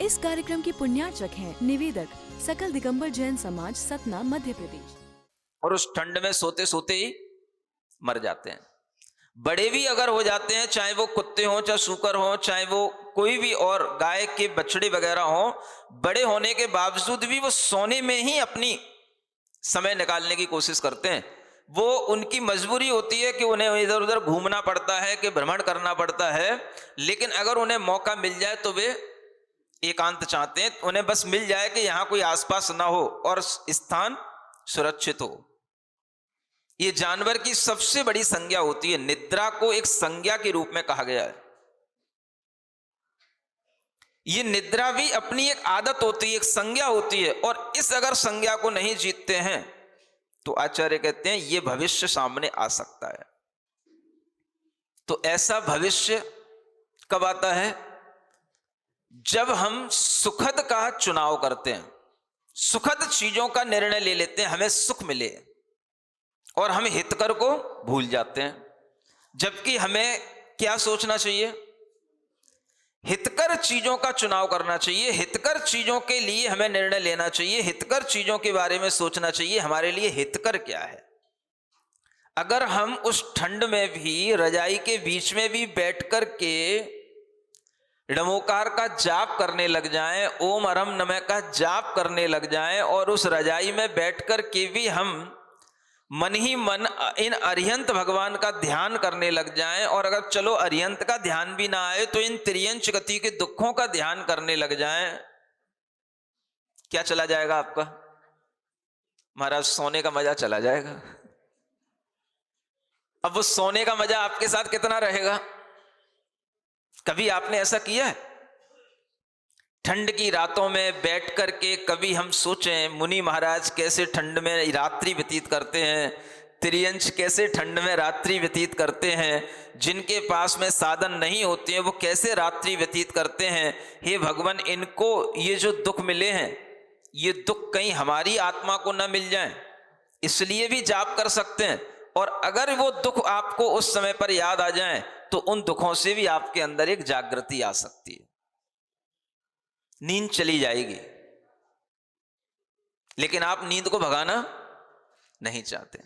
इस कार्यक्रम के पुण्यार्चक हैं निवेदक सकल दिगंबर जैन समाज, सतना, मध्य प्रदेश। और उस ठंड में सोते सोते ही मर जाते हैं। बड़े भी अगर हो जाते हैं, चाहे वो कुत्ते हों, चाहे सूकर हों, चाहे वो कोई भी और गाय के बछड़े वगैरह हों, बड़े होने के बावजूद भी वो सोने में ही अपनी समय निकालने की कोशिश करते हैं। वो उनकी मजबूरी होती है कि उन्हें इधर उधर घूमना पड़ता है, कि भ्रमण करना पड़ता है, लेकिन अगर उन्हें मौका मिल जाए तो वे एकांत चाहते हैं। उन्हें बस मिल जाए कि यहां कोई आसपास ना हो और स्थान सुरक्षित हो। ये जानवर की सबसे बड़ी संज्ञा होती है। निद्रा को एक संज्ञा के रूप में कहा गया है। ये निद्रा भी अपनी एक आदत होती है, एक संज्ञा होती है, और इस अगर संज्ञा को नहीं जीतते हैं तो आचार्य कहते हैं ये भविष्य सामने आ सकता है। तो ऐसा भविष्य कब आता है? जब हम सुखद का चुनाव करते हैं, सुखद चीजों का निर्णय ले लेते हैं, हमें सुख मिले, और हम हितकर को भूल जाते हैं। जबकि हमें क्या सोचना चाहिए? हितकर चीजों का चुनाव करना चाहिए, हितकर चीजों के लिए हमें निर्णय लेना चाहिए, हितकर चीजों के बारे में सोचना चाहिए। हमारे लिए हितकर क्या है? अगर हम उस ठंड में भी, रजाई के बीच में भी बैठ कर के नमोकार का जाप करने लग जाएं, ओम अरहम नमः का जाप करने लग जाएं, और उस रजाई में बैठकर के भी हम मन ही मन इन अरिहंत भगवान का ध्यान करने लग जाएं, और अगर चलो अरिहंत का ध्यान भी ना आए तो इन त्रियंच गति के दुखों का ध्यान करने लग जाएं, क्या चला जाएगा आपका? महाराज, सोने का मजा चला जाएगा। अब वो सोने का मजा आपके साथ कितना रहेगा? कभी आपने ऐसा किया है? ठंड की रातों में बैठ कर के कभी हम सोचें, मुनि महाराज कैसे ठंड में रात्रि व्यतीत करते हैं, त्रियंच कैसे ठंड में रात्रि व्यतीत करते हैं, जिनके पास में साधन नहीं होते हैं वो कैसे रात्रि व्यतीत करते हैं। हे भगवान, इनको ये जो दुख मिले हैं, ये दुख कहीं हमारी आत्मा को न मिल जाए, इसलिए भी जाप कर सकते हैं। और अगर वो दुख आपको उस समय पर याद आ जाए तो उन दुखों से भी आपके अंदर एक जागृति आ सकती है, नींद चली जाएगी। लेकिन आप नींद को भगाना नहीं चाहते।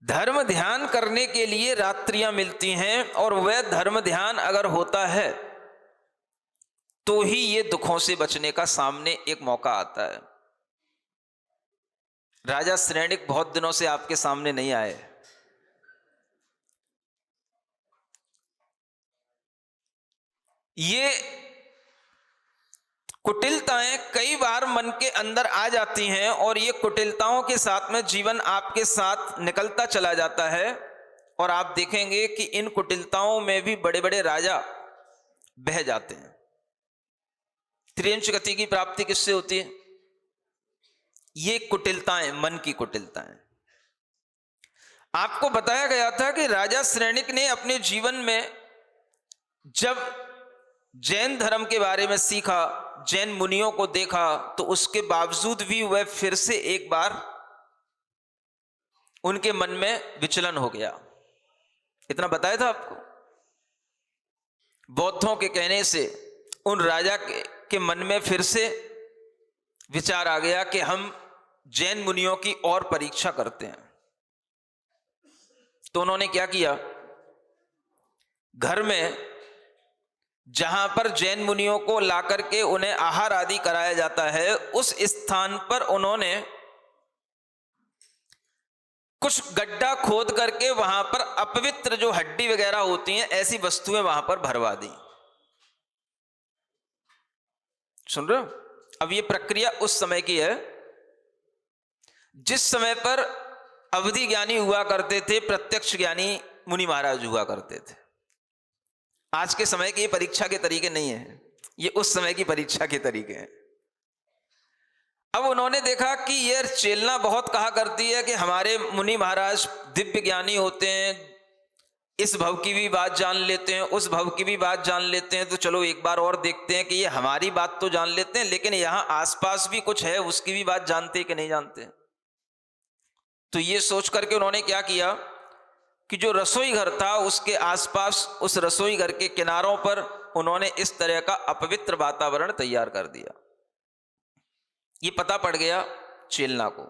धर्म ध्यान करने के लिए रात्रियां मिलती हैं, और वह धर्म ध्यान अगर होता है तो ही ये दुखों से बचने का सामने एक मौका आता है। राजा श्रेणिक बहुत दिनों से आपके सामने नहीं आए। ये कुटिलताएं कई बार मन के अंदर आ जाती हैं, और ये कुटिलताओं के साथ में जीवन आपके साथ निकलता चला जाता है, और आप देखेंगे कि इन कुटिलताओं में भी बड़े बड़े राजा बह जाते हैं। त्रियंच गति की प्राप्ति किससे होती है? ये कुटिलताएं, मन की कुटिलताएं। आपको बताया गया था कि राजा श्रेणिक ने अपने जीवन में जब जैन धर्म के बारे में सीखा, जैन मुनियों को देखा, तो उसके बावजूद भी वह फिर से एक बार उनके मन में विचलन हो गया। इतना बताया था आपको। बौद्धों के कहने से उन राजा के मन में फिर से विचार आ गया कि हम जैन मुनियों की और परीक्षा करते हैं। तो उन्होंने क्या किया? घर में जहां पर जैन मुनियों को लाकर के उन्हें आहार आदि कराया जाता है, उस स्थान पर उन्होंने कुछ गड्ढा खोद करके वहां पर अपवित्र जो हड्डी वगैरह होती हैं, ऐसी वस्तुएं वहां पर भरवा दी। सुन रहे हो? अब ये प्रक्रिया उस समय की है जिस समय पर अवधि ज्ञानी हुआ करते थे, प्रत्यक्ष ज्ञानी मुनि महाराज हुआ करते थे। आज के समय की परीक्षा के तरीके नहीं है, ये उस समय की परीक्षा के तरीके हैं। अब उन्होंने देखा कि ये चेलना बहुत कहा करती है कि हमारे मुनि महाराज दिव्य ज्ञानी होते हैं, इस भव की भी बात जान लेते हैं, उस भव की भी बात जान लेते हैं, तो चलो एक बार और देखते हैं कि ये हमारी बात तो जान लेते हैं, लेकिन यहां आसपास भी कुछ है, उसकी भी बात जानते हैं कि नहीं जानते। तो ये सोच करके उन्होंने क्या किया कि जो रसोई घर था उसके आसपास, उस रसोई घर के किनारों पर उन्होंने इस तरह का अपवित्र वातावरण तैयार कर दिया। ये पता पड़ गया चेलना को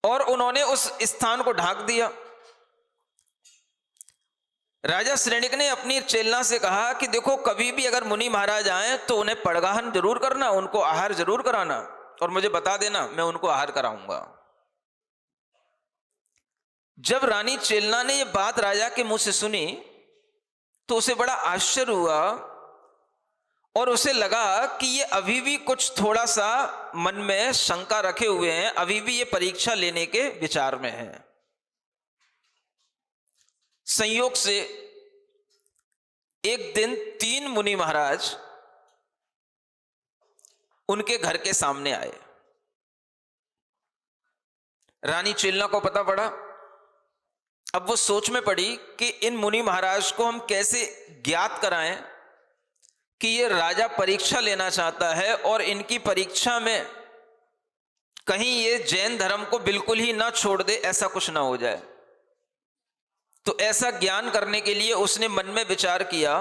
और उन्होंने उस स्थान को ढांक दिया। राजा श्रेणिक ने अपनी चेलना से कहा कि देखो, कभी भी अगर मुनि महाराज आए तो उन्हें पड़गाहन जरूर करना, उनको आहार जरूर कराना और मुझे बता देना, मैं उनको आहार कराऊंगा। जब रानी चेलना ने यह बात राजा के मुंह से सुनी तो उसे बड़ा आश्चर्य हुआ और उसे लगा कि ये अभी भी कुछ थोड़ा सा मन में शंका रखे हुए हैं, अभी भी ये परीक्षा लेने के विचार में है। संयोग से एक दिन 3 मुनि महाराज उनके घर के सामने आए। रानी चेलना को पता पड़ा। अब वो सोच में पड़ी कि इन मुनि महाराज को हम कैसे ज्ञात कराएं कि ये राजा परीक्षा लेना चाहता है और इनकी परीक्षा में कहीं ये जैन धर्म को बिल्कुल ही ना छोड़ दे, ऐसा कुछ ना हो जाए। तो ऐसा ज्ञान करने के लिए उसने मन में विचार किया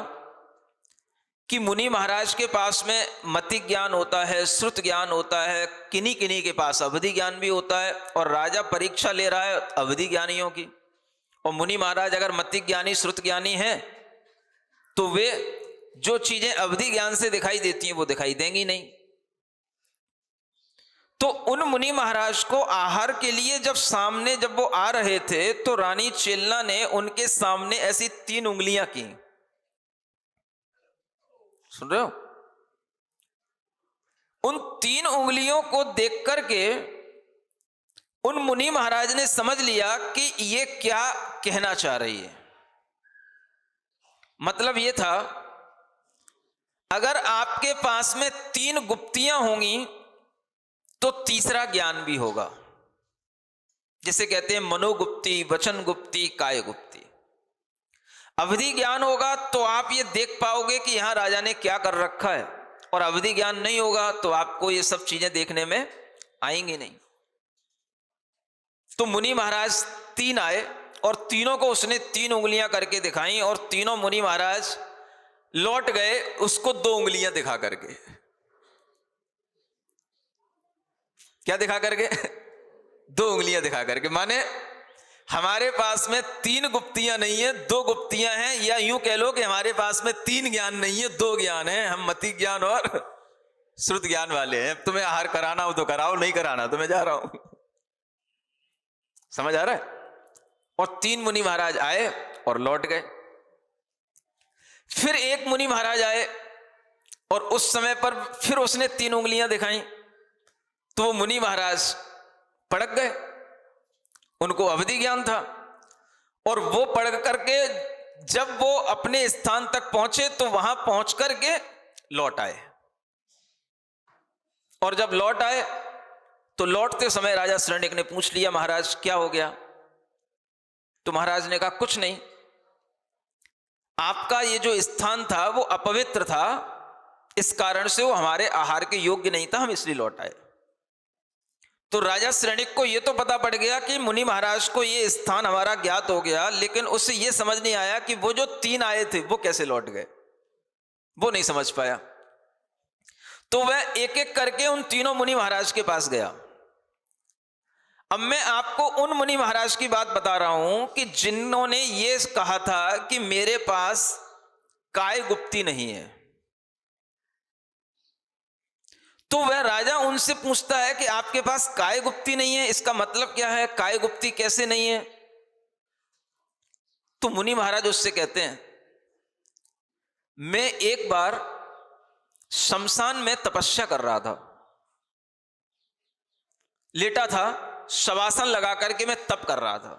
कि मुनि महाराज के पास में मति ज्ञान होता है, श्रुत ज्ञान होता है, किन्हीं किन्हीं के पास अवधि ज्ञान भी होता है और राजा परीक्षा ले रहा है अवधि ज्ञानियों की। और मुनि महाराज अगर मति ज्ञानी श्रुत ज्ञानी हैं तो वे जो चीजें अवधि ज्ञान से दिखाई देती हैं वो दिखाई देंगी नहीं। तो उन मुनि महाराज को आहार के लिए जब वो आ रहे थे तो रानी चेलना ने उनके सामने ऐसी 3 उंगलियां की। सुन रहे हो? उन 3 उंगलियों को देख करके उन मुनि महाराज ने समझ लिया कि ये क्या कहना चाह रही है। मतलब ये था, अगर आपके पास में 3 गुप्तियां होंगी तो तीसरा ज्ञान भी होगा। जिसे कहते हैं मनोगुप्ती, वचन गुप्ती, काय गुप्ती। अवधि ज्ञान होगा तो आप ये देख पाओगे कि यहां राजा ने क्या कर रखा है, और अवधि ज्ञान नहीं होगा तो आपको ये सब चीजें देखने में आएंगी नहीं। तो मुनि महाराज 3 आए और तीनों को उसने 3 उंगलियां करके दिखाई और तीनों मुनि महाराज लौट गए उसको 2 उंगलियां दिखा करके। क्या दिखा करके? 2 उंगलियां दिखा करके। माने हमारे पास में 3 गुप्तियां नहीं है, 2 गुप्तियां हैं, या यूं कह लो कि हमारे पास में 3 ज्ञान नहीं है, 2 ज्ञान है। हम मति ज्ञान और श्रुत ज्ञान वाले हैं। तुम्हें आहार कराना हो तो कराओ, नहीं कराना तो मैं जा रहा हूं। समझ आ रहा है? और 3 मुनि महाराज आए और लौट गए। फिर एक मुनि महाराज आए और उस समय पर फिर उसने 3 उंगलियां दिखाई तो वो मुनि महाराज पड़क गए। उनको अवधि ज्ञान था और वो पढ़ करके जब वो अपने स्थान तक पहुंचे तो वहां पहुंच करके लौट आए। और जब लौट आए तो लौटते समय राजा श्रेणिक ने पूछ लिया, महाराज क्या हो गया? तो महाराज ने कहा, कुछ नहीं, आपका ये जो स्थान था वो अपवित्र था, इस कारण से वो हमारे आहार के योग्य नहीं था, हम इसलिए लौट आए। तो राजा श्रेणिक को ये तो पता पड़ गया कि मुनि महाराज को ये स्थान हमारा ज्ञात हो गया, लेकिन उसे ये समझ नहीं आया कि वो जो 3 आए थे वो कैसे लौट गए, वो नहीं समझ पाया। तो वह एक एक करके उन तीनों मुनि महाराज के पास गया। अब मैं आपको उन मुनि महाराज की बात बता रहा हूं कि जिन्होंने ये कहा था कि मेरे पास काय गुप्ती नहीं है। तो वह राजा उनसे पूछता है कि आपके पास काय गुप्ती नहीं है, इसका मतलब क्या है? काय गुप्ती कैसे नहीं है? तो मुनि महाराज उससे कहते हैं, मैं एक बार शमशान में तपस्या कर रहा था, लेटा था, शवासन लगा करके मैं तप कर रहा था,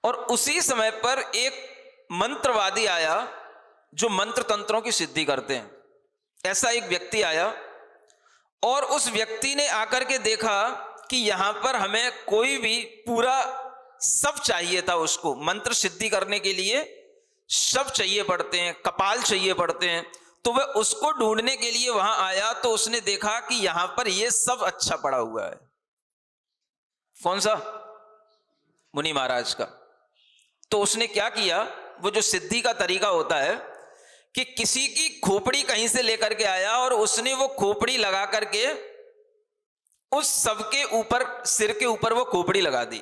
और उसी समय पर एक मंत्रवादी आया जो मंत्र तंत्रों की सिद्धि करते हैं। ऐसा एक व्यक्ति आया और उस व्यक्ति ने आकर के देखा कि यहां पर हमें कोई भी पूरा सब चाहिए था, उसको मंत्र सिद्धि करने के लिए सब चाहिए पड़ते हैं, कपाल चाहिए पड़ते हैं। तो वह उसको ढूंढने के लिए वहां आया तो उसने देखा कि यहां पर यह सब अच्छा पड़ा हुआ है। कौन सा? मुनि महाराज का। तो उसने क्या किया, वो जो सिद्धि का तरीका होता है कि किसी की खोपड़ी कहीं से लेकर के आया और उसने वो खोपड़ी लगा करके उस सबके ऊपर, सिर के ऊपर वो खोपड़ी लगा दी।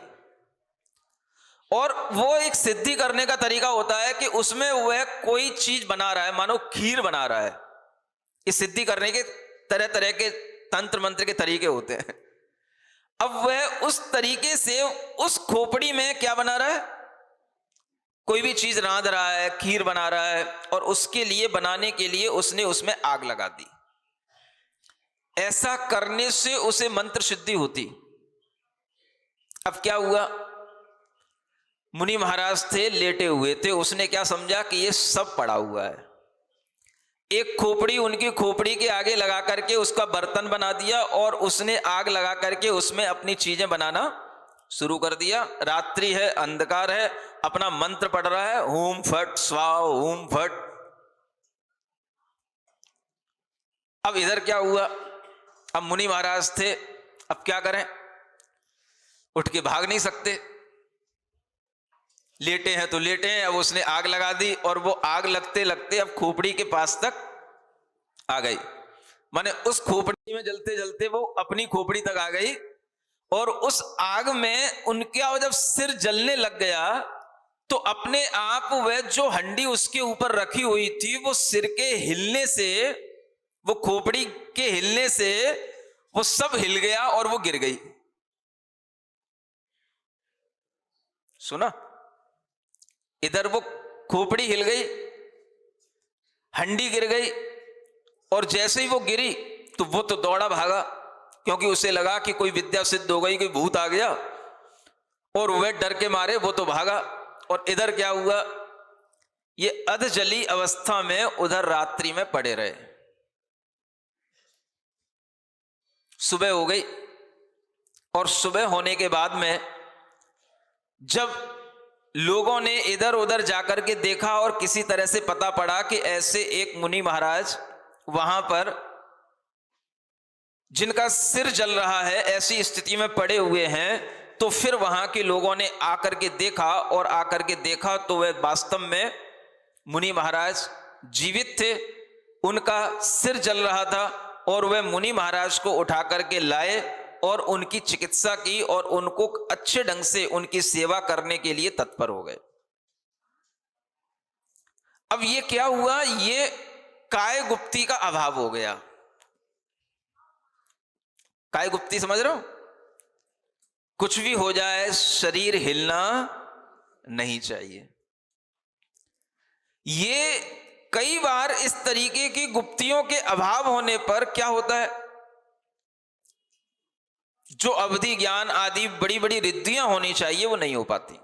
और वो एक सिद्धि करने का तरीका होता है कि उसमें वह कोई चीज बना रहा है, मानो खीर बना रहा है। इस सिद्धि करने के तरह तरह के तंत्र मंत्र के तरीके होते हैं। अब वह उस तरीके से उस खोपड़ी में क्या बना रहा है, कोई भी चीज रांध रहा है, खीर बना रहा है, और उसके लिए, बनाने के लिए उसने उसमें आग लगा दी। ऐसा करने से उसे मंत्र सिद्धि होती। अब क्या हुआ, मुनि महाराज थे, लेटे हुए थे, उसने क्या समझा कि ये सब पड़ा हुआ है। एक खोपड़ी उनकी खोपड़ी के आगे लगा करके उसका बर्तन बना दिया और उसने आग लगा करके उसमें अपनी चीजें बनाना शुरू कर दिया। रात्रि है, अंधकार है, अपना मंत्र पढ़ रहा है, हुम फट स्वाहा हुम फट। अब इधर क्या हुआ, अब मुनि महाराज थे, अब क्या करें, उठ के भाग नहीं सकते, लेटे हैं तो लेटे हैं। अब उसने आग लगा दी और वो आग लगते लगते अब खोपड़ी के पास तक आ गई। माने उस खोपड़ी में जलते जलते वो अपनी खोपड़ी तक आ गई, और उस आग में उनका जब सिर जलने लग गया तो अपने आप वह जो हंडी उसके ऊपर रखी हुई थी, वो सिर के हिलने से, वो खोपड़ी के हिलने से वो सब हिल गया और वो गिर गई। सुना, इधर वो खोपड़ी हिल गई, हंडी गिर गई, और जैसे ही वो गिरी तो वो तो दौड़ा भागा, क्योंकि उसे लगा कि कोई विद्या सिद्ध हो गई, कोई भूत आ गया, और वह डर के मारे वो तो भागा। और इधर क्या हुआ, ये अधजली अवस्था में उधर रात्रि में पड़े रहे। सुबह हो गई, और सुबह होने के बाद में जब लोगों ने इधर उधर जाकर के देखा और किसी तरह से पता पड़ा कि ऐसे एक मुनि महाराज वहां पर जिनका सिर जल रहा है, ऐसी स्थिति में पड़े हुए हैं, तो फिर वहां के लोगों ने आकर के देखा, और आकर के देखा तो वह वास्तव में मुनि महाराज जीवित थे, उनका सिर जल रहा था, और वह मुनि महाराज को उठा करके लाए और उनकी चिकित्सा की और उनको अच्छे ढंग से उनकी सेवा करने के लिए तत्पर हो गए। अब ये क्या हुआ, ये काय गुप्ती का अभाव हो गया। काय गुप्ती समझ रहे हो, कुछ भी हो जाए शरीर हिलना नहीं चाहिए। ये कई बार इस तरीके की गुप्तियों के अभाव होने पर क्या होता है, जो अवधि ज्ञान आदि बड़ी बड़ी रिद्धियां होनी चाहिए वो नहीं हो पाती।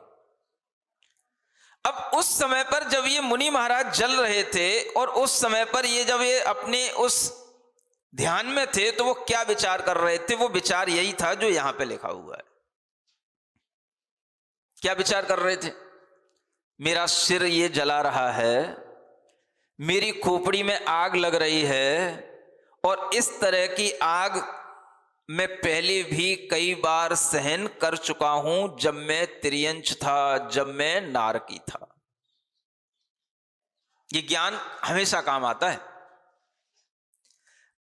अब उस समय पर जब ये मुनि महाराज जल रहे थे और उस समय पर ये जब ये अपने उस ध्यान में थे, तो वो क्या विचार कर रहे थे, वो विचार यही था जो यहां पे लिखा हुआ है। क्या विचार कर रहे थे, मेरा सिर ये जला रहा है, मेरी खोपड़ी में आग लग रही है, और इस तरह की आग मैं पहले भी कई बार सहन कर चुका हूं, जब मैं त्रियंच था, जब मैं नारकी था। ये ज्ञान हमेशा काम आता है।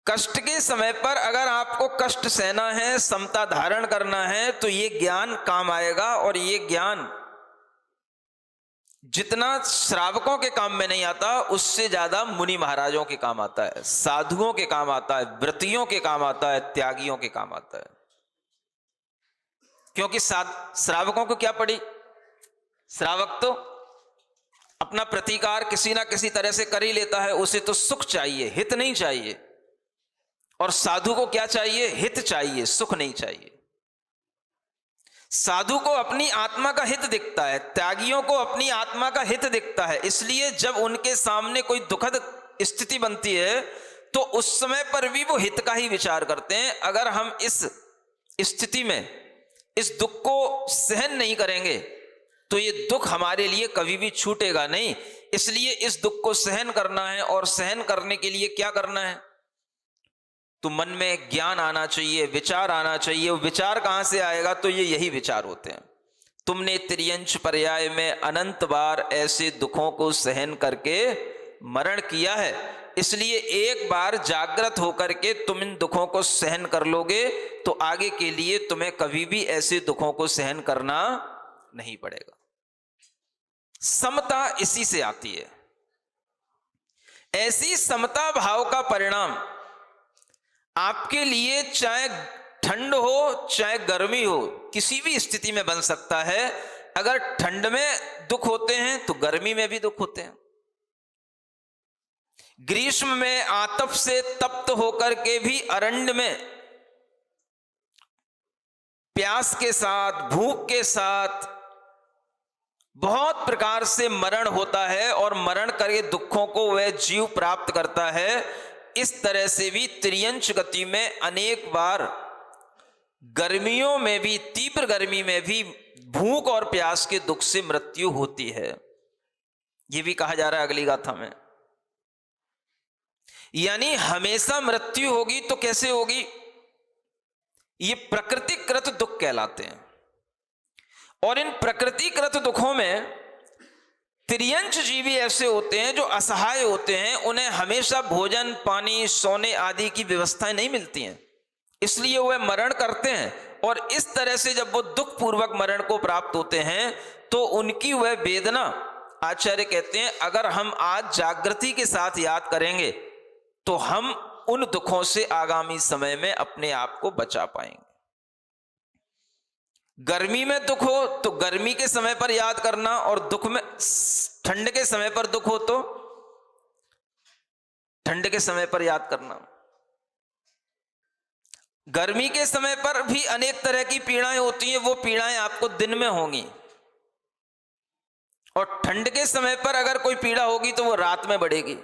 कष्ट के समय पर अगर आपको कष्ट सहना है, समता धारण करना है, तो ये ज्ञान काम आएगा। और ये ज्ञान जितना श्रावकों के काम में नहीं आता, उससे ज्यादा मुनि महाराजों के काम आता है, साधुओं के काम आता है, व्रतियों के काम आता है, त्यागियों के काम आता है। क्योंकि श्रावकों को क्या पड़ी, श्रावक तो अपना प्रतिकार किसी ना किसी तरह से कर ही लेता है, उसे तो सुख चाहिए, हित नहीं चाहिए। और साधु को क्या चाहिए, हित चाहिए, सुख नहीं चाहिए। साधु को अपनी आत्मा का हित दिखता है, त्यागियों को अपनी आत्मा का हित दिखता है। इसलिए जब उनके सामने कोई दुखद स्थिति बनती है, तो उस समय पर भी वो हित का ही विचार करते हैं। अगर हम इस स्थिति में इस दुख को सहन नहीं करेंगे, तो ये दुख हमारे लिए कभी भी छूटेगा नहीं। इसलिए इस दुख को सहन करना है, और सहन करने के लिए क्या करना है, तो मन में ज्ञान आना चाहिए, विचार आना चाहिए। वो विचार कहां से आएगा, तो ये यही विचार होते हैं। तुमने त्रियंच पर्याय में अनंत बार ऐसे दुखों को सहन करके मरण किया है, इसलिए एक बार जागृत होकर के तुम इन दुखों को सहन कर लोगे तो आगे के लिए तुम्हें कभी भी ऐसे दुखों को सहन करना नहीं पड़ेगा। समता इसी से आती है। ऐसी समता भाव का परिणाम आपके लिए चाहे ठंड हो चाहे गर्मी हो, किसी भी स्थिति में बन सकता है। अगर ठंड में दुख होते हैं तो गर्मी में भी दुख होते हैं। ग्रीष्म में आतप से तप्त होकर के भी अरण्य में प्यास के साथ, भूख के साथ बहुत प्रकार से मरण होता है और मरण करके दुखों को वह जीव प्राप्त करता है। इस तरह से भी त्रियंच गति में अनेक बार गर्मियों में भी, तीव्र गर्मी में भी भूख और प्यास के दुख से मृत्यु होती है। यह भी कहा जा रहा है अगली गाथा में। यानी हमेशा मृत्यु होगी तो कैसे होगी? ये प्रकृतिकृत दुख कहलाते हैं। और इन प्रकृतिकृत दुखों में त्रियंच जीवी ऐसे होते हैं जो असहाय होते हैं, उन्हें हमेशा भोजन, पानी, सोने आदि की व्यवस्थाएं नहीं मिलती हैं, इसलिए वह मरण करते हैं। और इस तरह से जब वो दुख पूर्वक मरण को प्राप्त होते हैं तो उनकी वह वेदना, आचार्य कहते हैं, अगर हम आज जागृति के साथ याद करेंगे तो हम उन दुखों से आगामी समय में अपने आप को बचा पाएंगे। गर्मी में दुख हो तो गर्मी के समय पर याद करना, और दुख में, ठंड के समय पर दुख हो तो ठंड के समय पर याद करना। गर्मी के समय पर भी अनेक तरह की पीड़ाएं होती हैं, वो पीड़ाएं आपको दिन में होंगी, और ठंड के समय पर अगर कोई पीड़ा होगी तो वो रात में बढ़ेगी।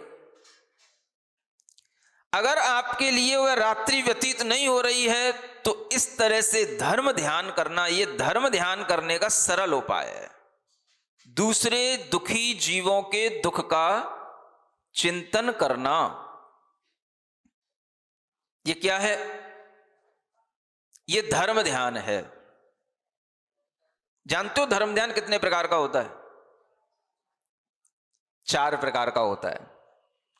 अगर आपके लिए वह रात्रि व्यतीत नहीं हो रही है तो इस तरह से धर्म ध्यान करना, ये धर्म ध्यान करने का सरल उपाय है। दूसरे दुखी जीवों के दुख का चिंतन करना, ये क्या है? ये धर्म ध्यान है। जानते हो धर्म ध्यान कितने प्रकार का होता है? 4 प्रकार का होता है।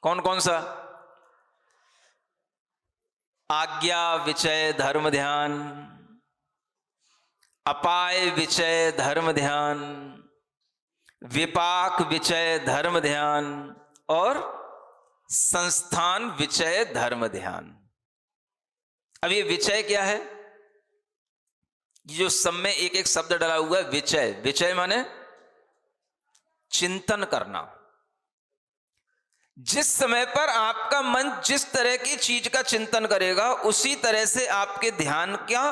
कौन कौन सा? आज्ञा विचय धर्म ध्यान, अपाय विचय धर्म ध्यान, विपाक विचय धर्म ध्यान और संस्थान विचय धर्म ध्यान। अब ये विचय क्या है? जो सब में एक एक शब्द डला हुआ है, विचय। विचय माने चिंतन करना। जिस समय पर आपका मन जिस तरह की चीज का चिंतन करेगा उसी तरह से आपके ध्यान का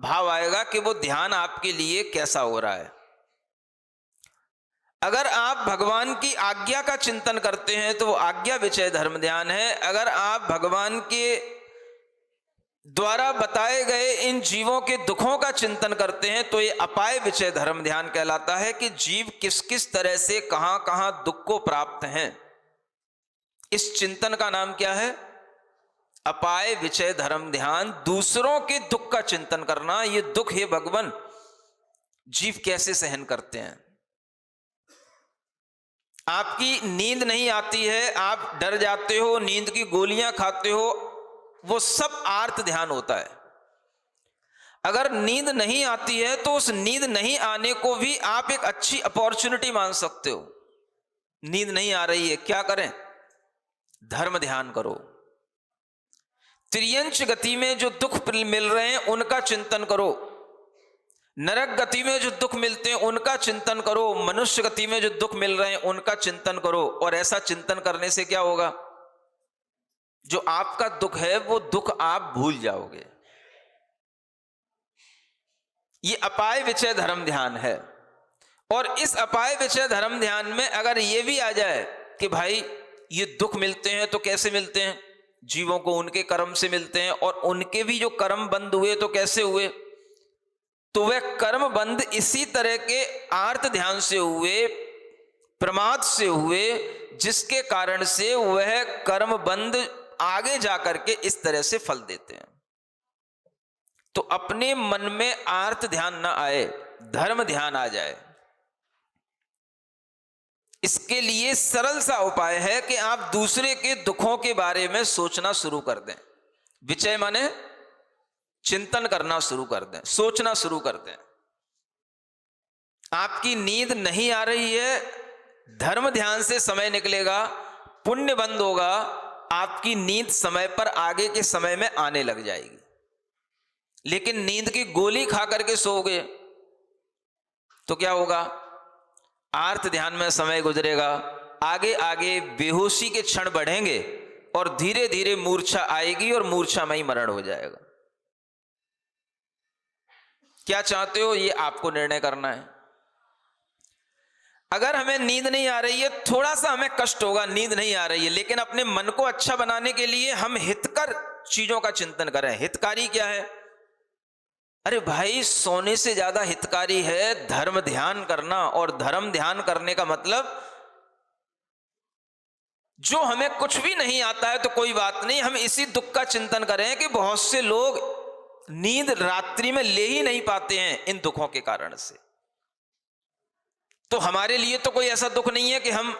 भाव आएगा कि वो ध्यान आपके लिए कैसा हो रहा है। अगर आप भगवान की आज्ञा का चिंतन करते हैं तो वो आज्ञा विचय धर्म ध्यान है। अगर आप भगवान के द्वारा बताए गए इन जीवों के दुखों का चिंतन करते हैं तो ये अपाय विचय धर्म ध्यान कहलाता है कि जीव किस किस तरह से कहां कहां दुख को प्राप्त हैं। इस चिंतन का नाम क्या है? अपाय विचय धर्म ध्यान। दूसरों के दुख का चिंतन करना, ये दुख हे भगवान जीव कैसे सहन करते हैं। आपकी नींद नहीं आती है, आप डर जाते हो, नींद की गोलियां खाते हो, वो सब आर्त ध्यान होता है। अगर नींद नहीं आती है तो उस नींद नहीं आने को भी आप एक अच्छी अपॉर्चुनिटी मान सकते हो। नींद नहीं आ रही है, क्या करें? धर्म ध्यान करो। त्रियंच गति में जो दुख मिल रहे हैं उनका चिंतन करो। नरक गति में जो दुख मिलते हैं उनका चिंतन करो। मनुष्य गति में जो दुख मिल रहे हैं उनका चिंतन करो। और ऐसा चिंतन करने से क्या होगा? जो आपका दुख है वो दुख आप भूल जाओगे। ये अपाय विचय धर्म ध्यान है। और इस अपाय विचय धर्म ध्यान में अगर ये भी आ जाए कि भाई ये दुख मिलते हैं तो कैसे मिलते हैं? जीवों को उनके कर्म से मिलते हैं, और उनके भी जो कर्म बंद हुए तो कैसे हुए? तो वह कर्म बंद इसी तरह के आर्त ध्यान से हुए, प्रमाद से हुए, जिसके कारण से वह कर्म बंद आगे जाकर के इस तरह से फल देते हैं। तो अपने मन में आर्त ध्यान ना आए, धर्म ध्यान आ जाए। इसके लिए सरल सा उपाय है कि आप दूसरे के दुखों के बारे में सोचना शुरू कर दें। विचय माने चिंतन करना शुरू कर दें, सोचना शुरू कर दें। आपकी नींद नहीं आ रही है, धर्म ध्यान से समय निकलेगा, पुण्य बंद होगा, आपकी नींद समय पर आगे के समय में आने लग जाएगी। लेकिन नींद की गोली खा करके सोओगे तो क्या होगा? आर्त ध्यान में समय गुजरेगा, आगे आगे बेहोशी के क्षण बढ़ेंगे और धीरे धीरे मूर्छा आएगी और मूर्छा में ही मरण हो जाएगा। क्या चाहते हो, ये आपको निर्णय करना है। अगर हमें नींद नहीं आ रही है, थोड़ा सा हमें कष्ट होगा, नींद नहीं आ रही है, लेकिन अपने मन को अच्छा बनाने के लिए हम हितकर चीजों का चिंतन करें। हितकारी क्या है? अरे भाई, सोने से ज्यादा हितकारी है धर्म ध्यान करना। और धर्म ध्यान करने का मतलब, जो हमें कुछ भी नहीं आता है तो कोई बात नहीं, हम इसी दुख का चिंतन करें कि बहुत से लोग नींद रात्रि में ले ही नहीं पाते हैं इन दुखों के कारण से। तो हमारे लिए तो कोई ऐसा दुख नहीं है कि हम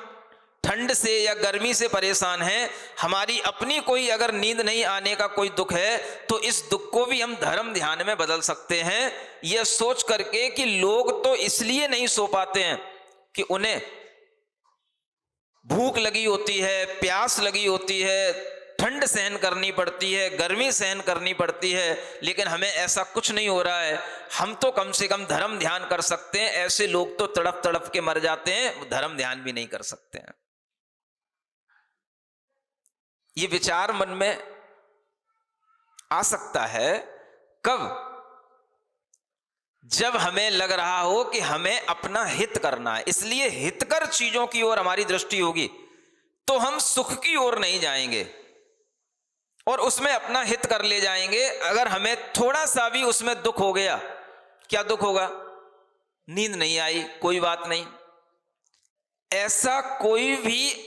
ठंड से या गर्मी से परेशान हैं। हमारी अपनी कोई अगर नींद नहीं आने का कोई दुख है तो इस दुख को भी हम धर्म ध्यान में बदल सकते हैं, यह सोच करके कि लोग तो इसलिए नहीं सो पाते हैं कि उन्हें भूख लगी होती है, प्यास लगी होती है, ठंड सहन करनी पड़ती है, गर्मी सहन करनी पड़ती है, लेकिन हमें ऐसा कुछ नहीं हो रहा है। हम तो कम से कम धर्म ध्यान कर सकते हैं। ऐसे लोग तो तड़प तड़प के मर जाते हैं, धर्म ध्यान भी नहीं कर सकते हैं। ये विचार मन में आ सकता है कब? जब हमें लग रहा हो कि हमें अपना हित करना है, इसलिए हितकर चीजों की ओर हमारी दृष्टि होगी तो हम सुख की ओर नहीं जाएंगे और उसमें अपना हित कर ले जाएंगे। अगर हमें थोड़ा सा भी उसमें दुख हो गया, क्या दुख होगा? नींद नहीं आई, कोई बात नहीं। ऐसा कोई भी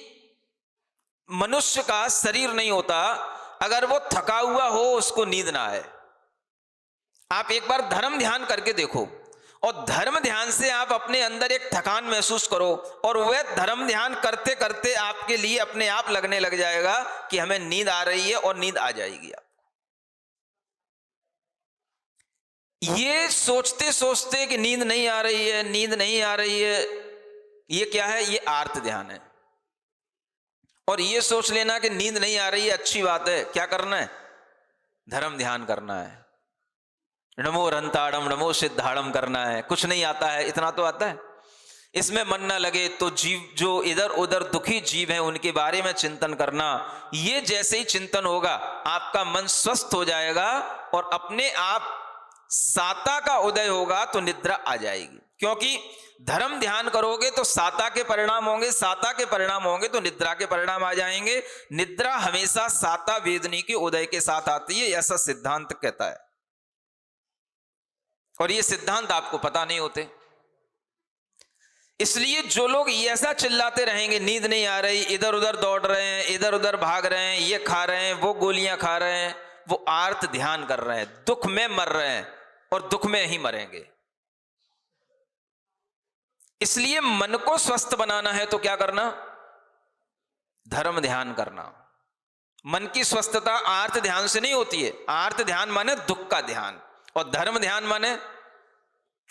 मनुष्य का शरीर नहीं होता अगर वो थका हुआ हो उसको नींद ना आए। आप एक बार धर्म ध्यान करके देखो, और धर्म ध्यान से आप अपने अंदर एक थकान महसूस करो, और वह धर्म ध्यान करते करते आपके लिए अपने आप लगने लग जाएगा कि हमें नींद आ रही है, और नींद आ जाएगी आपको। ये सोचते सोचते कि नींद नहीं आ रही है, नींद नहीं आ रही है, ये क्या है? ये आर्त ध्यान है। और ये सोच लेना कि नींद नहीं आ रही है अच्छी बात है, क्या करना है? धर्म ध्यान करना है। नमो रंताड़म नमो सिद्धाड़म करना है। कुछ नहीं आता है, इतना तो आता है। इसमें मन ना लगे तो जीव, जो इधर उधर दुखी जीव हैं उनके बारे में चिंतन करना। ये जैसे ही चिंतन होगा आपका मन स्वस्थ हो जाएगा और अपने आप साता का उदय होगा तो निद्रा आ जाएगी। क्योंकि धर्म ध्यान करोगे तो साता के परिणाम होंगे, साता के परिणाम होंगे तो निद्रा के परिणाम आ जाएंगे। निद्रा हमेशा साता वेदनी के उदय के साथ आती है, ऐसा सिद्धांत कहता है। और ये सिद्धांत आपको पता नहीं होते, इसलिए जो लोग ऐसा चिल्लाते रहेंगे नींद नहीं आ रही, इधर उधर दौड़ रहे हैं, इधर उधर भाग रहे हैं, ये खा रहे हैं, वो गोलियां खा रहे हैं, वो आर्त ध्यान कर रहे हैं, दुख में मर रहे हैं और दुख में ही मरेंगे। इसलिए मन को स्वस्थ बनाना है तो क्या करना? धर्म ध्यान करना। मन की स्वस्थता आर्त ध्यान से नहीं होती है। आर्त ध्यान माने दुख का ध्यान, और धर्म ध्यान माने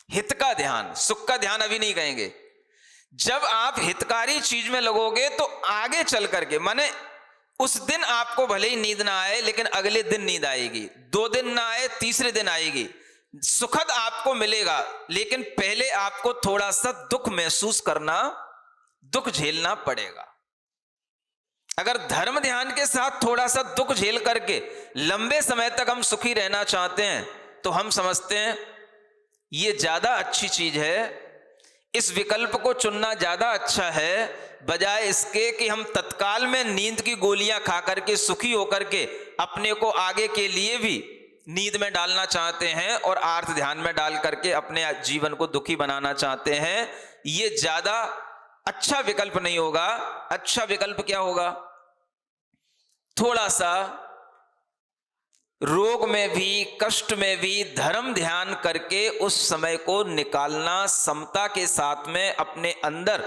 हित का ध्यान। सुख का ध्यान अभी नहीं कहेंगे। जब आप हितकारी चीज में लगोगे तो आगे चल करके, माने उस दिन आपको भले ही नींद ना आए लेकिन अगले दिन नींद आएगी, 2 दिन ना आए तीसरे दिन आएगी, सुखद आपको मिलेगा। लेकिन पहले आपको थोड़ा सा दुख महसूस करना, दुख झेलना पड़ेगा। अगर धर्म ध्यान के साथ थोड़ा सा दुख झेल करके लंबे समय तक हम सुखी रहना चाहते हैं तो हम समझते हैं ये ज्यादा अच्छी चीज है, इस विकल्प को चुनना ज्यादा अच्छा है, बजाय इसके कि हम तत्काल में नींद की गोलियां खा करके सुखी होकर के अपने को आगे के लिए भी नींद में डालना चाहते हैं और आर्त ध्यान में डाल करके अपने जीवन को दुखी बनाना चाहते हैं। ये ज्यादा अच्छा विकल्प नहीं होगा। अच्छा विकल्प क्या होगा? थोड़ा सा रोग में भी, कष्ट में भी धर्म ध्यान करके उस समय को निकालना, समता के साथ में अपने अंदर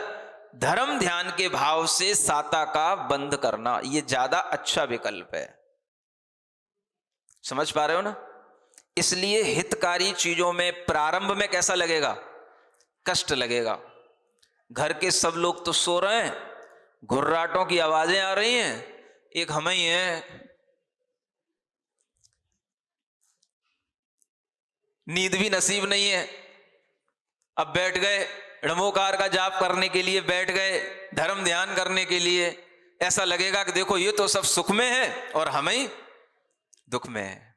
धर्म ध्यान के भाव से साता का बंध करना, यह ज्यादा अच्छा विकल्प है। समझ पा रहे हो ना? इसलिए हितकारी चीजों में प्रारंभ में कैसा लगेगा? कष्ट लगेगा। घर के सब लोग तो सो रहे हैं, घुर्राटों की आवाजें आ रही हैं, एक हम ही हैं, नींद भी नसीब नहीं है। अब बैठ गए, णमोकार का जाप करने के लिए बैठ गए, धर्म ध्यान करने के लिए, ऐसा लगेगा कि देखो ये तो सब सुख में है और हम ही दुख में है।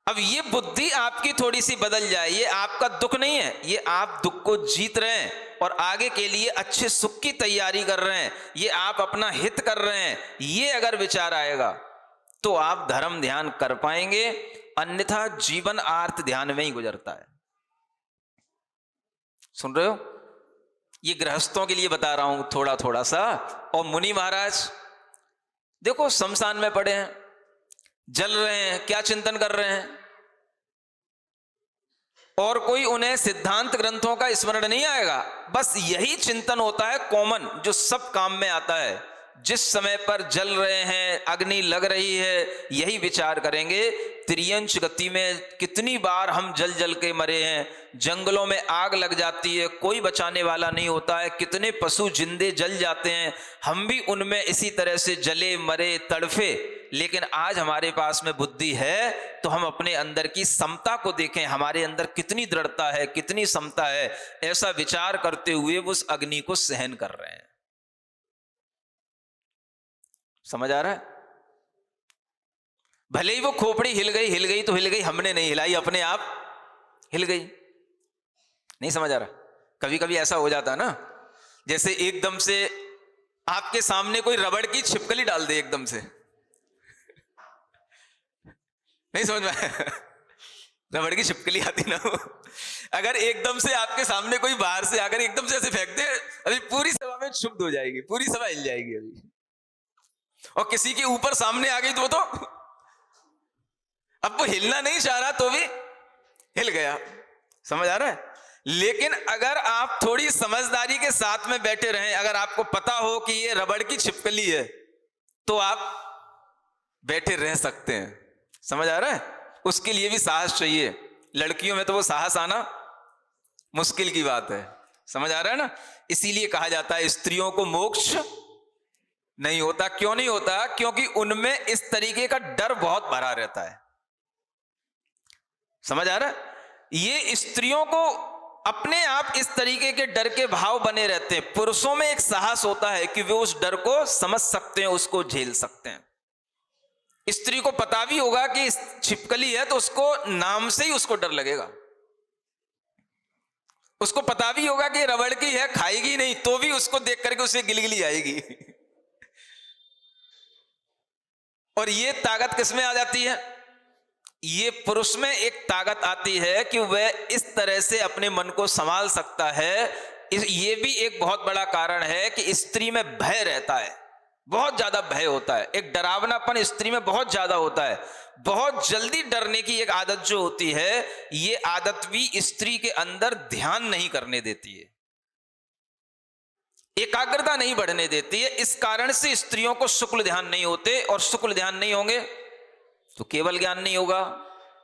अब ये बुद्धि आपकी थोड़ी सी बदल जाए, ये आपका दुख नहीं है, ये आप दुख को जीत रहे हैं और आगे के लिए अच्छे सुख की तैयारी कर रहे हैं, ये आप अपना हित कर रहे हैं, ये अगर विचार आएगा तो आप धर्म ध्यान कर पाएंगे। अन्यथा जीवन आर्थ ध्यान में ही गुजरता है। सुन रहे हो? ये गृहस्थों के लिए बता रहा हूं थोड़ा थोड़ा सा। और मुनि महाराज देखो शमशान में पड़े हैं, जल रहे हैं, क्या चिंतन कर रहे हैं? और कोई उन्हें सिद्धांत ग्रंथों का स्मरण नहीं आएगा, बस यही चिंतन होता है कॉमन, जो सब काम में आता है। जिस समय पर जल रहे हैं, अग्नि लग रही है, यही विचार करेंगे त्रियंच गति में कितनी बार हम जल जल के मरे हैं, जंगलों में आग लग जाती है, कोई बचाने वाला नहीं होता है, कितने पशु जिंदे जल जाते हैं, हम भी उनमें इसी तरह से जले मरे तड़फे। लेकिन आज हमारे पास में बुद्धि है तो हम अपने अंदर की समता को देखें, हमारे अंदर कितनी दृढ़ता है, कितनी समता है, ऐसा विचार करते हुए उस अग्नि को सहन कर रहे हैं। समझ आ रहा है? भले ही वो खोपड़ी हिल गई तो हिल गई, हमने नहीं हिलाई, अपने आप हिल गई। नहीं समझ आ रहा? कभी कभी ऐसा हो जाता है ना, जैसे एकदम से आपके सामने कोई रबड़ की छिपकली डाल दे एकदम से, नहीं समझ में आया? रबड़ की छिपकली आती ना हो, अगर एकदम से आपके सामने कोई बाहर से आकर एकदम से ऐसे फेंक दे, अभी पूरी सभा में क्षुब्ध हो जाएगी, पूरी सभा हिल जाएगी अभी। और किसी के ऊपर सामने आ गई तो अब वो हिलना नहीं चाह रहा तो भी हिल गया। समझ आ रहा है? लेकिन अगर आप थोड़ी समझदारी के साथ में बैठे रहें, अगर आपको पता हो कि ये रबड़ की छिपकली है, तो आप बैठे रह सकते हैं। समझ आ रहा है? उसके लिए भी साहस चाहिए। लड़कियों में तो वो साहस आना मुश्किल की बात है। समझ आ रहा है ना? इसीलिए कहा जाता है स्त्रियों को मोक्ष नहीं होता। क्यों नहीं होता? क्योंकि उनमें इस तरीके का डर बहुत भरा रहता है। समझ आ रहा है? ये स्त्रियों को अपने आप इस तरीके के डर के भाव बने रहते हैं। पुरुषों में एक साहस होता है कि वे उस डर को समझ सकते हैं, उसको झेल सकते हैं। स्त्री को पता भी होगा कि छिपकली है तो उसको नाम से ही उसको डर लगेगा। उसको पता भी होगा कि रबड़ की है, खाएगी नहीं, तो भी उसको देख करके उसे गिलगिली आएगी। और ये ताकत किसमें आ जाती है? ये पुरुष में एक ताकत आती है कि वह इस तरह से अपने मन को संभाल सकता है। ये भी एक बहुत बड़ा कारण है कि स्त्री में भय रहता है, बहुत ज्यादा भय होता है, एक डरावनापन स्त्री में बहुत ज्यादा होता है। बहुत जल्दी डरने की एक आदत जो होती है, ये आदत भी स्त्री के अंदर ध्यान नहीं करने देती है, एकाग्रता नहीं बढ़ने देती है। इस कारण से स्त्रियों को शुक्ल ध्यान नहीं होते, और शुक्ल ध्यान नहीं होंगे तो केवल ज्ञान नहीं होगा,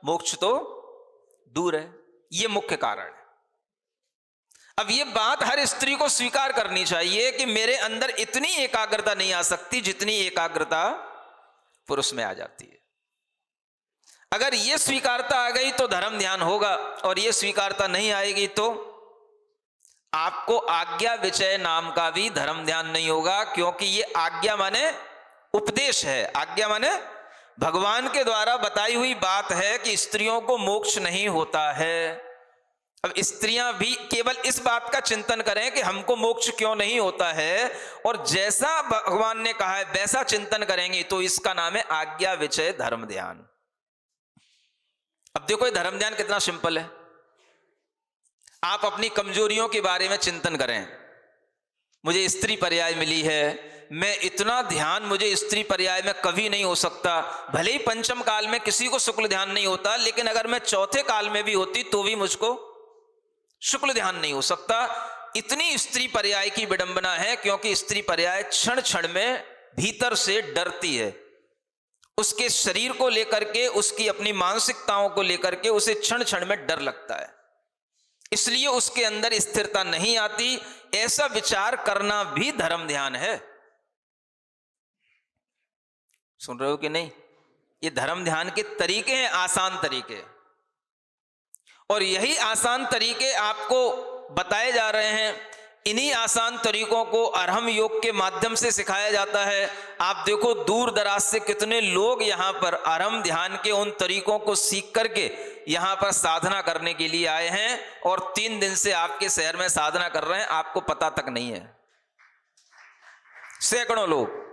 मोक्ष तो दूर है। यह मुख्य कारण है। अब यह बात हर स्त्री को स्वीकार करनी चाहिए कि मेरे अंदर इतनी एकाग्रता नहीं आ सकती जितनी एकाग्रता पुरुष में आ जाती है। अगर यह स्वीकारता आ गई तो धर्म ध्यान होगा, और यह स्वीकारता नहीं आएगी तो आपको आज्ञा विचय नाम का भी धर्म ध्यान नहीं होगा। क्योंकि यह आज्ञा माने उपदेश है, आज्ञा माने भगवान के द्वारा बताई हुई बात है कि स्त्रियों को मोक्ष नहीं होता है। अब स्त्रियां भी केवल इस बात का चिंतन करें कि हमको मोक्ष क्यों नहीं होता है, और जैसा भगवान ने कहा है वैसा चिंतन करेंगे, तो इसका नाम है आज्ञा विचय धर्म ध्यान। अब देखो ये धर्म ध्यान कितना सिंपल है। आप अपनी कमजोरियों के बारे में चिंतन करें। मुझे स्त्री पर्याय मिली है, मैं इतना ध्यान मुझे स्त्री पर्याय में कभी नहीं हो सकता। भले ही पंचम काल में किसी को शुक्ल ध्यान नहीं होता, लेकिन अगर मैं चौथे काल में भी होती तो भी मुझको शुक्ल ध्यान नहीं हो सकता। इतनी स्त्री पर्याय की विडंबना है, क्योंकि स्त्री पर्याय क्षण क्षण में भीतर से डरती है। उसके शरीर को लेकर के, उसकी अपनी मानसिकताओं को लेकर के उसे क्षण क्षण में डर लगता है, इसलिए उसके अंदर स्थिरता नहीं आती। ऐसा विचार करना भी धर्म ध्यान है। सुन रहे हो कि नहीं? ये धर्म ध्यान के तरीके हैं, आसान तरीके, और यही आसान तरीके आपको बताए जा रहे हैं। इन्हीं आसान तरीकों को अरहम योग के माध्यम से सिखाया जाता है। आप देखो, दूर दराज से कितने लोग यहाँ पर अरहम ध्यान के उन तरीकों को सीख करके यहाँ पर साधना करने के लिए आए हैं, और 3 दिन से आपके शहर में साधना कर रहे हैं, आपको पता तक नहीं है। सैकड़ों लोग।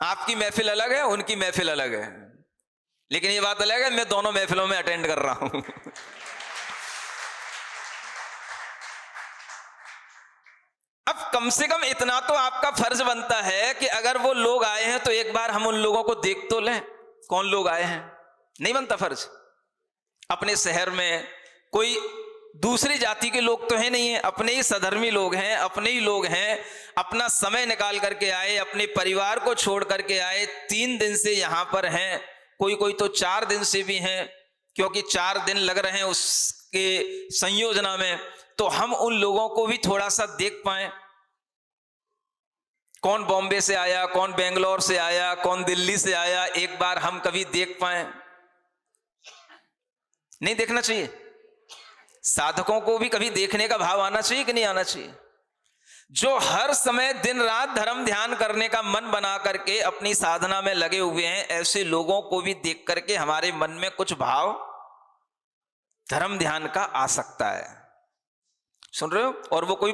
आपकी महफिल अलग है, उनकी महफिल अलग है, लेकिन ये बात अलग है, मैं दोनों महफिलों में अटेंड कर रहा हूं। अब कम से कम इतना तो आपका फर्ज बनता है कि अगर वो लोग आए हैं तो एक बार हम उन लोगों को देख तो लें, कौन लोग आए हैं। नहीं बनता फर्ज? अपने शहर में कोई दूसरी जाति के लोग तो है नहीं है, अपने ही सधर्मी लोग हैं, अपने ही लोग हैं, अपना समय निकाल करके आए, अपने परिवार को छोड़ करके आए, 3 दिन से यहां पर हैं, कोई तो 4 दिन से भी हैं, क्योंकि 4 दिन लग रहे हैं उसके संयोजना में। तो हम उन लोगों को भी थोड़ा सा देख पाए, कौन बॉम्बे से आया, कौन बेंगलोर से आया, कौन दिल्ली से आया, एक बार हम कभी देख पाए। नहीं देखना चाहिए? साधकों को भी कभी देखने का भाव आना चाहिए कि नहीं आना चाहिए? जो हर समय दिन रात धर्म ध्यान करने का मन बना करके अपनी साधना में लगे हुए हैं, ऐसे लोगों को भी देख करके हमारे मन में कुछ भाव धर्म ध्यान का आ सकता है। सुन रहे हो? और वो कोई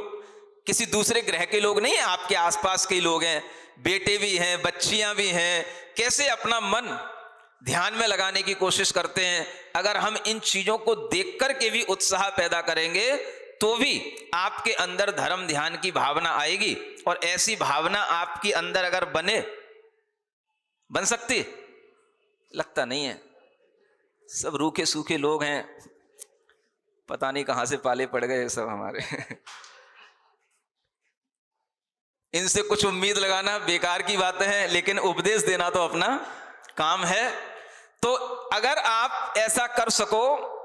किसी दूसरे ग्रह के लोग नहीं है, आपके आसपास के लोग हैं, बेटे भी हैं, बच्चियां भी हैं। कैसे अपना मन ध्यान में लगाने की कोशिश करते हैं। अगर हम इन चीजों को देख करके भी उत्साह पैदा करेंगे तो भी आपके अंदर धर्म ध्यान की भावना आएगी, और ऐसी भावना आपके अंदर अगर बन सकती? लगता नहीं है। सब रूखे सूखे लोग हैं, पता नहीं कहां से पाले पड़ गए सब हमारे। इनसे कुछ उम्मीद लगाना बेकार की बातें हैं, लेकिन उपदेश देना तो अपना काम है। तो अगर आप ऐसा कर सको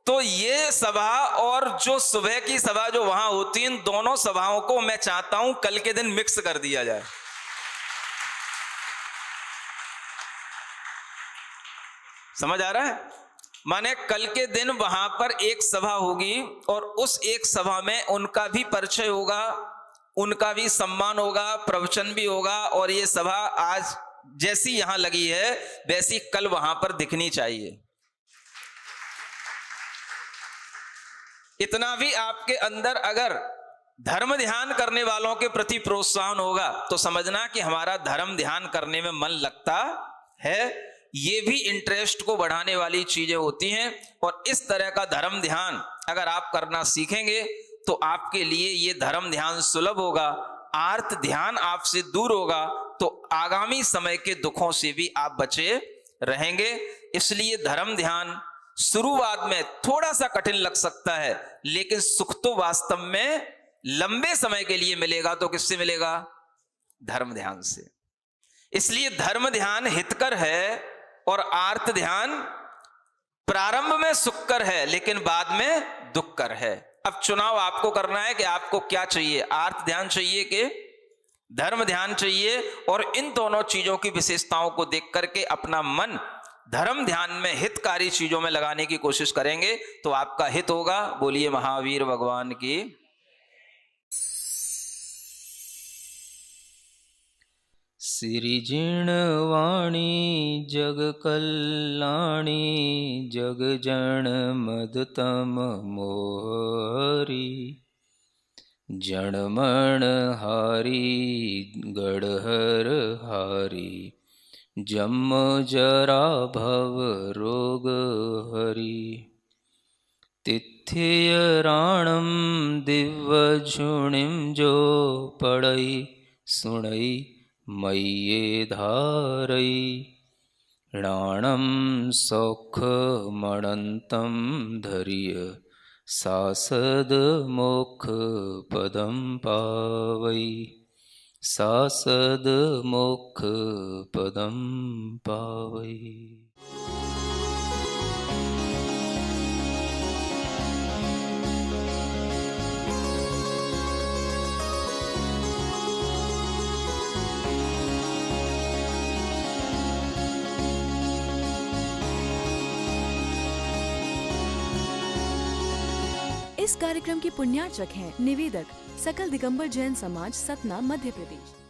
तो ये सभा और जो सुबह की सभा जो वहां होती है, इन दोनों सभाओं को मैं चाहता हूं कल के दिन मिक्स कर दिया जाए। समझ आ रहा है? माने कल के दिन वहां पर एक सभा होगी, और उस एक सभा में उनका भी परिचय होगा, उनका भी सम्मान होगा, प्रवचन भी होगा, और ये सभा आज जैसी यहां लगी है वैसी कल वहां पर दिखनी चाहिए। इतना भी आपके अंदर अगर धर्म ध्यान करने वालों के प्रति प्रोत्साहन होगा तो समझना कि हमारा धर्म ध्यान करने में मन लगता है। ये भी इंटरेस्ट को बढ़ाने वाली चीजें होती हैं, और इस तरह का धर्म ध्यान अगर आप करना सीखेंगे तो आपके लिए ये धर्म ध्यान सुलभ होगा, आर्त ध्यान आपसे दूर होगा, तो आगामी समय के दुखों से भी आप बचे रहेंगे। इसलिए धर्म ध्यान शुरुआत में थोड़ा सा कठिन लग सकता है, लेकिन सुख तो वास्तव में लंबे समय के लिए मिलेगा। तो किससे मिलेगा? धर्म ध्यान से। इसलिए धर्म ध्यान हितकर है, और आर्त ध्यान प्रारंभ में सुखकर है लेकिन बाद में दुखकर है। अब चुनाव आपको करना है कि आपको क्या चाहिए, आर्त ध्यान चाहिए कि धर्म ध्यान चाहिए। और इन दोनों चीजों की विशेषताओं को देख करके अपना मन धर्म ध्यान में हितकारी चीजों में लगाने की कोशिश करेंगे तो आपका हित होगा। बोलिए महावीर भगवान की। सिरिजिणवाणी जग कल्याणी जग जन मदतम मोहरी जनमण हारी गढ़हर हारी जम जरा भव रोग हरि तिथिय राणम दिव्य झुणिम जो पड़ई सुणै मय्ये धारै णाणं सौखमणन्तं धर्य सासदमोक्षपदं पावै सासदमोक्षपदं पावै। इस कार्यक्रम की पुण्यार्चक हैं निवेदक सकल दिगंबर जैन समाज, सतना, मध्य प्रदेश।